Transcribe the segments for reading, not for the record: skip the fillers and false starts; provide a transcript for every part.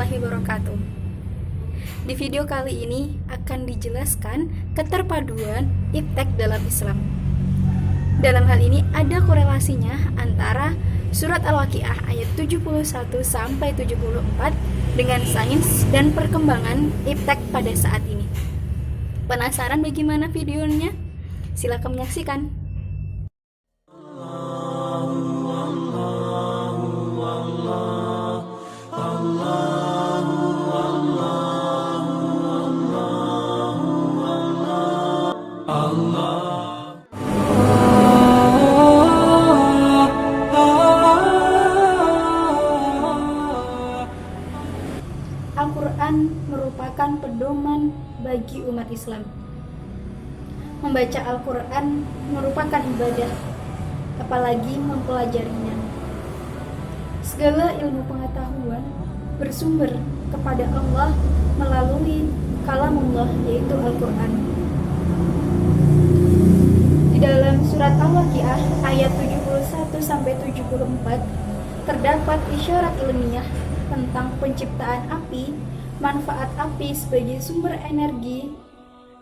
warahmatullahi wabarakatuh. Di video kali ini akan dijelaskan keterpaduan iptek dalam Islam. Dalam hal ini ada korelasinya antara surat Al-Waqiah ayat 71 sampai 74 dengan sains dan perkembangan iptek pada saat ini. Penasaran bagaimana videonya? Silakan menyaksikan. Al-Quran merupakan pedoman bagi umat Islam. Membaca Al-Quran merupakan ibadah, apalagi mempelajarinya. Segala ilmu pengetahuan bersumber kepada Allah melalui kalamullah, yaitu Al-Quran. Di dalam surat Al-Waqiah ayat 71-74 terdapat isyarat ilmiah tentang penciptaan api, manfaat api sebagai sumber energi,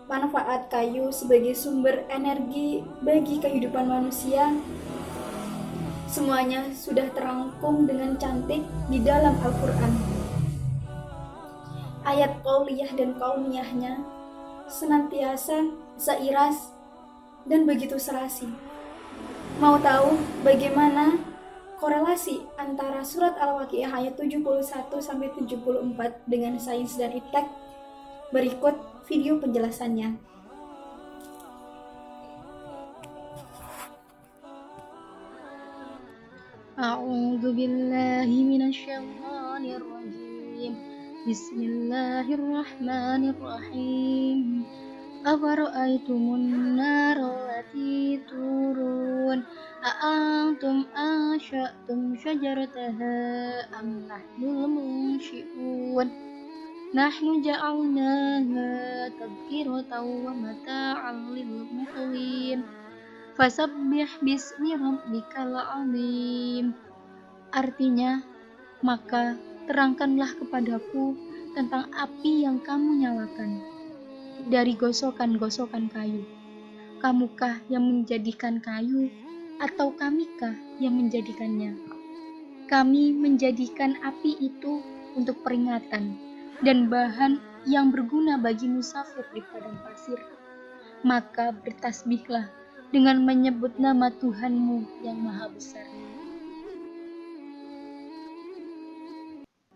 manfaat kayu sebagai sumber energi bagi kehidupan manusia. Semuanya sudah terangkum dengan cantik di dalam Al-Quran. Ayat qauliyah dan kauniyahnya senantiasa seiras dan begitu serasi. Mau tahu bagaimana korelasi antara surat Al-Waqiah ayat 71-74 dengan sains dan iptek? Berikut video penjelasannya. A'udzu billahi minasyaitonir rajim. Bismillahirrahmanirrahim. Afara'aytumun nara allati turun a'antum ansha'tum syajarataha am nahnul munshi'un. Nahnu ja'alnaha tadhkiratan wa mata'an lil muqwin. Fasabbih bismi rabbikal azim. Artinya, maka terangkanlah kepadaku tentang api yang kamu nyalakan dari gosokan-gosokan kayu. Kamukah yang menjadikan kayu, atau kamikah yang menjadikannya? Kami menjadikan api itu untuk peringatan dan bahan yang berguna bagi musafir di padang pasir. Maka bertasbihlah dengan menyebut nama Tuhanmu yang maha besar.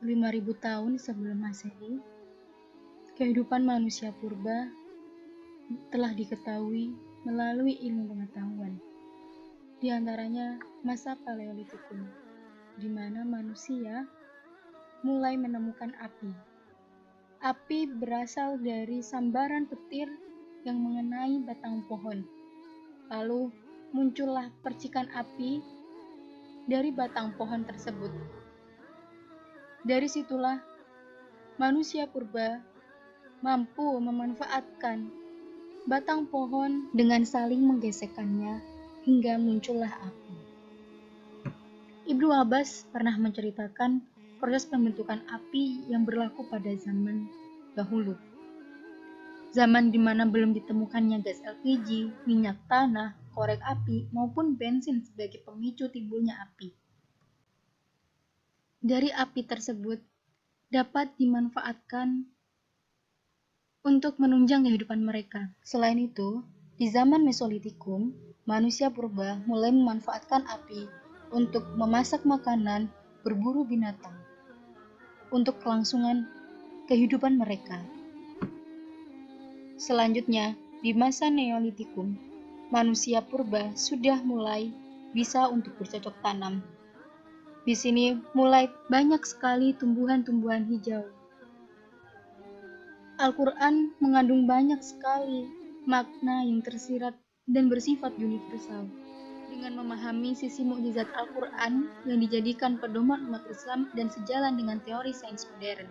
5.000 tahun sebelum Masehi, kehidupan manusia purba telah diketahui melalui ilmu pengetahuan. Di antaranya masa Paleolitikum, di mana manusia mulai menemukan api. Api berasal dari sambaran petir yang mengenai batang pohon. Lalu muncullah percikan api dari batang pohon tersebut. Dari situlah manusia purba mampu memanfaatkan batang pohon dengan saling menggesekkannya hingga muncullah api. Ibnu Abbas pernah menceritakan proses pembentukan api yang berlaku pada zaman dahulu. Zaman di mana belum ditemukannya gas LPG, minyak tanah, korek api, maupun bensin sebagai pemicu timbulnya api. Dari api tersebut dapat dimanfaatkan untuk menunjang kehidupan mereka. Selain itu, di zaman Mesolitikum, manusia purba mulai memanfaatkan api untuk memasak makanan, berburu binatang, untuk kelangsungan kehidupan mereka. Selanjutnya, di masa Neolitikum, manusia purba sudah mulai bisa untuk bercocok tanam. Di sini mulai banyak sekali tumbuhan-tumbuhan hijau. Al-Quran mengandung banyak sekali makna yang tersirat dan bersifat universal. Dengan memahami sisi mukjizat Al-Quran yang dijadikan pedoman umat Islam dan sejalan dengan teori sains modern.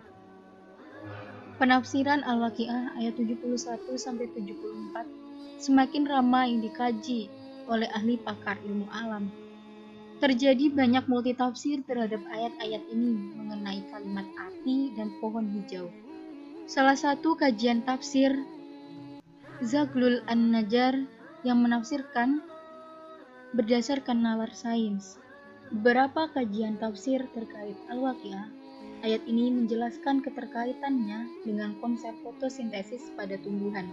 Penafsiran Al-Waqiah ayat 71-74 semakin ramai dikaji oleh ahli pakar ilmu alam. Terjadi banyak multitafsir terhadap ayat-ayat ini mengenai kalimat api dan pohon hijau. Salah satu kajian tafsir Zaghlul An-Najjar yang menafsirkan berdasarkan nalar sains. Beberapa kajian tafsir terkait Al-Waqiah, ayat ini menjelaskan keterkaitannya dengan konsep fotosintesis pada tumbuhan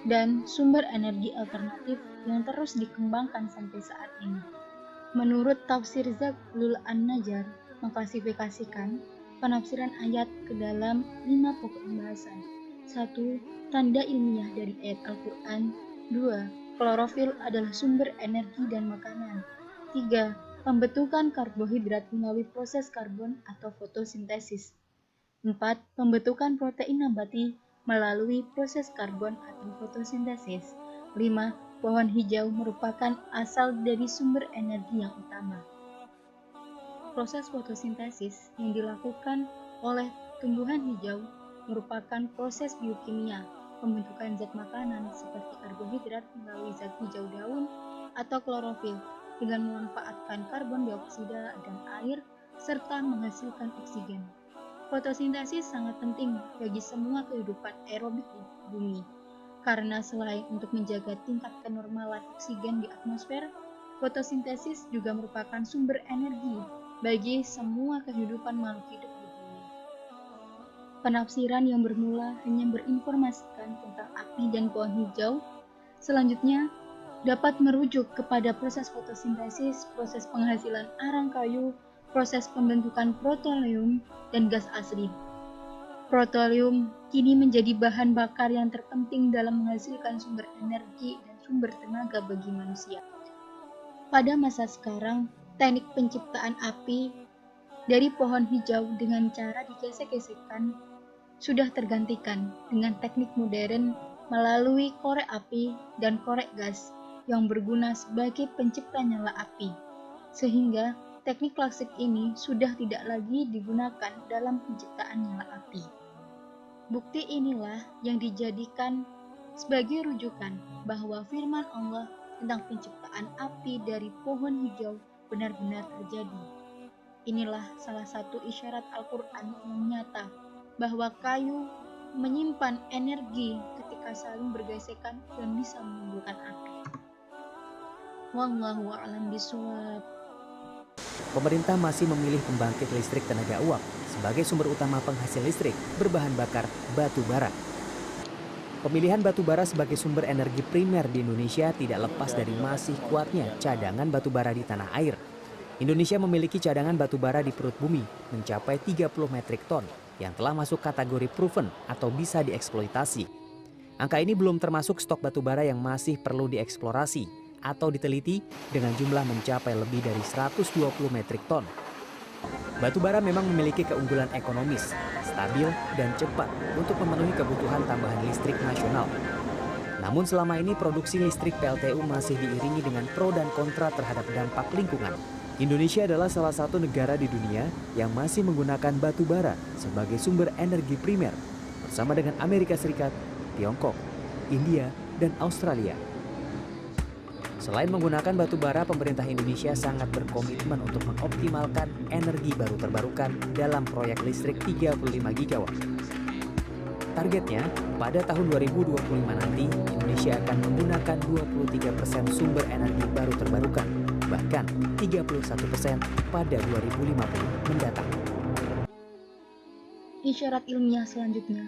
dan sumber energi alternatif yang terus dikembangkan sampai saat ini. Menurut tafsir Zaghlul An-Najjar mengklasifikasikan penafsiran ayat ke dalam 5 pokok pembahasan. 1. Tanda ilmiah dari ayat Al-Quran. 2. Klorofil adalah sumber energi dan makanan. 3. Pembentukan karbohidrat melalui proses karbon atau fotosintesis. 4. Pembentukan protein nabati melalui proses karbon atau fotosintesis. 5. Pohon hijau merupakan asal dari sumber energi yang utama. Proses fotosintesis yang dilakukan oleh tumbuhan hijau merupakan proses biokimia, pembentukan zat makanan seperti karbohidrat melalui zat hijau daun atau klorofil dengan memanfaatkan karbon dioksida dan air serta menghasilkan oksigen. Fotosintesis sangat penting bagi semua kehidupan aerobik di bumi. Karena selain untuk menjaga tingkat kenormalan oksigen di atmosfer, fotosintesis juga merupakan sumber energi bagi semua kehidupan makhluk hidup di bumi. Penafsiran yang bermula hanya berinformasikan tentang api dan pohon hijau, selanjutnya dapat merujuk kepada proses fotosintesis, proses penghasilan arang kayu, proses pembentukan protonium, dan gas asli. Protonium kini menjadi bahan bakar yang terpenting dalam menghasilkan sumber energi dan sumber tenaga bagi manusia. Pada masa sekarang, teknik penciptaan api dari pohon hijau dengan cara digesek-gesekkan sudah tergantikan dengan teknik modern melalui korek api dan korek gas yang berguna sebagai pencipta nyala api, sehingga teknik klasik ini sudah tidak lagi digunakan dalam penciptaan nyala api. Bukti inilah yang dijadikan sebagai rujukan bahwa firman Allah tentang penciptaan api dari pohon hijau benar-benar terjadi. Inilah salah satu isyarat Al-Quran yang nyata bahwa kayu menyimpan energi ketika saling bergesekan dan bisa menimbulkan api. Wallahu a'lam bishawab. Pemerintah masih memilih pembangkit listrik tenaga uap sebagai sumber utama penghasil listrik berbahan bakar batu bara. Pemilihan batu bara sebagai sumber energi primer di Indonesia tidak lepas dari masih kuatnya cadangan batu bara di tanah air. Indonesia memiliki cadangan batu bara di perut bumi mencapai 30 metrik ton yang telah masuk kategori proven atau bisa dieksploitasi. Angka ini belum termasuk stok batu bara yang masih perlu dieksplorasi atau diteliti dengan jumlah mencapai lebih dari 120 metrik ton. Batu bara memang memiliki keunggulan ekonomis, stabil, dan cepat untuk memenuhi kebutuhan tambahan listrik nasional. Namun selama ini produksi listrik PLTU masih diiringi dengan pro dan kontra terhadap dampak lingkungan. Indonesia adalah salah satu negara di dunia yang masih menggunakan batu bara sebagai sumber energi primer bersama dengan Amerika Serikat, Tiongkok, India, dan Australia. Selain menggunakan batu bara, pemerintah Indonesia sangat berkomitmen untuk mengoptimalkan energi baru terbarukan dalam proyek listrik 35 gigawatt. Targetnya, pada tahun 2025 nanti, Indonesia akan menggunakan 23% sumber energi baru terbarukan, bahkan 31% pada 2050 mendatang. Isyarat ilmiah selanjutnya,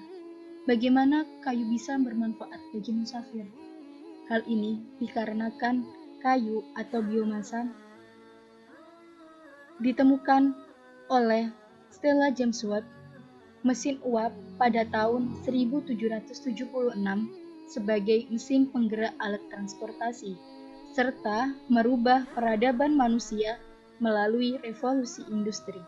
bagaimana kayu bisa bermanfaat bagi musafir? Hal ini dikarenakan kayu atau biomasa ditemukan oleh Stella James Watt, mesin uap pada tahun 1776 sebagai mesin penggerak alat transportasi, serta merubah peradaban manusia melalui revolusi industri.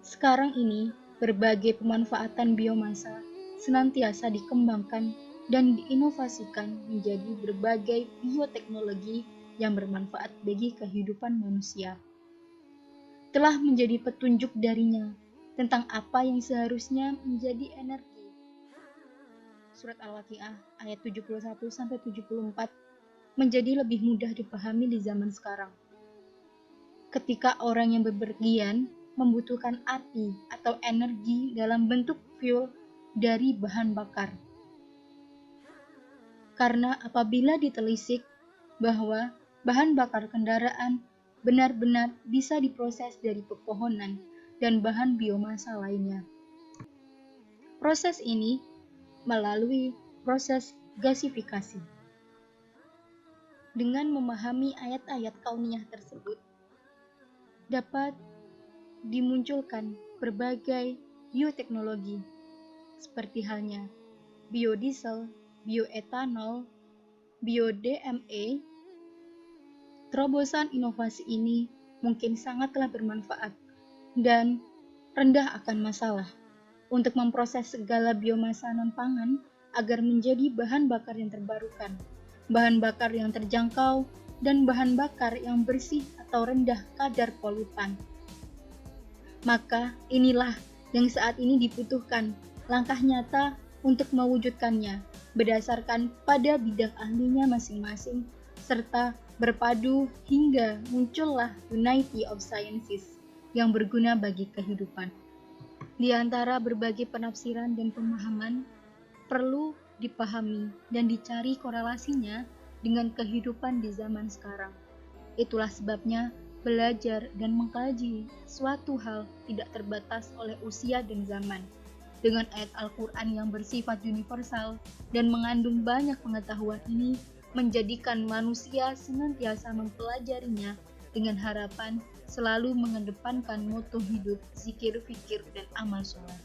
Sekarang ini, berbagai pemanfaatan biomasa senantiasa dikembangkan dan diinovasikan menjadi berbagai bioteknologi yang bermanfaat bagi kehidupan manusia. Telah menjadi petunjuk darinya tentang apa yang seharusnya menjadi energi. Surat Al-Waqiah ayat 71-74 menjadi lebih mudah dipahami di zaman sekarang. ketika orang yang bepergian membutuhkan api atau energi dalam bentuk fuel dari bahan bakar. Karena apabila ditelisik bahwa bahan bakar kendaraan benar-benar bisa diproses dari pepohonan dan bahan biomasa lainnya. Proses ini melalui proses gasifikasi. Dengan memahami ayat-ayat kauniyah tersebut, dapat dimunculkan berbagai bioteknologi, seperti halnya biodiesel, bioetanol, bio-DME. Terobosan inovasi ini mungkin sangatlah bermanfaat dan rendah akan masalah untuk memproses segala biomasa non-pangan agar menjadi bahan bakar yang terbarukan, bahan bakar yang terjangkau, dan bahan bakar yang bersih atau rendah kadar polutan. Maka inilah yang saat ini dibutuhkan, langkah nyata untuk mewujudkannya berdasarkan pada bidang ahlinya masing-masing, serta berpadu hingga muncullah Unity of Sciences yang berguna bagi kehidupan. Di antara berbagai penafsiran dan pemahaman, perlu dipahami dan dicari korelasinya dengan kehidupan di zaman sekarang. Itulah sebabnya belajar dan mengkaji suatu hal tidak terbatas oleh usia dan zaman. Dengan ayat Al-Quran yang bersifat universal dan mengandung banyak pengetahuan ini, menjadikan manusia senantiasa mempelajarinya dengan harapan selalu mengedepankan moto hidup, zikir, fikir, dan amal soleh.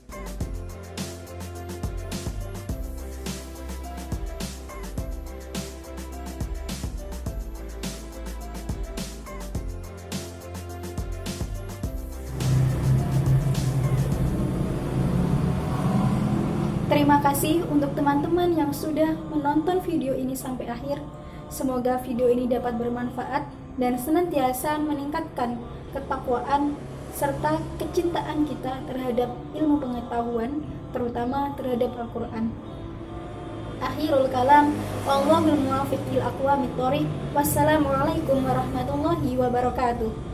Terima kasih untuk teman-teman yang sudah menonton video ini sampai akhir. Semoga video ini dapat bermanfaat dan senantiasa meningkatkan ketakwaan serta kecintaan kita terhadap ilmu pengetahuan, terutama terhadap Al-Quran. Akhirul kalam, wallahul muwaffiq ila aqwamit thoriq. Wassalamualaikum warahmatullahi wabarakatuh.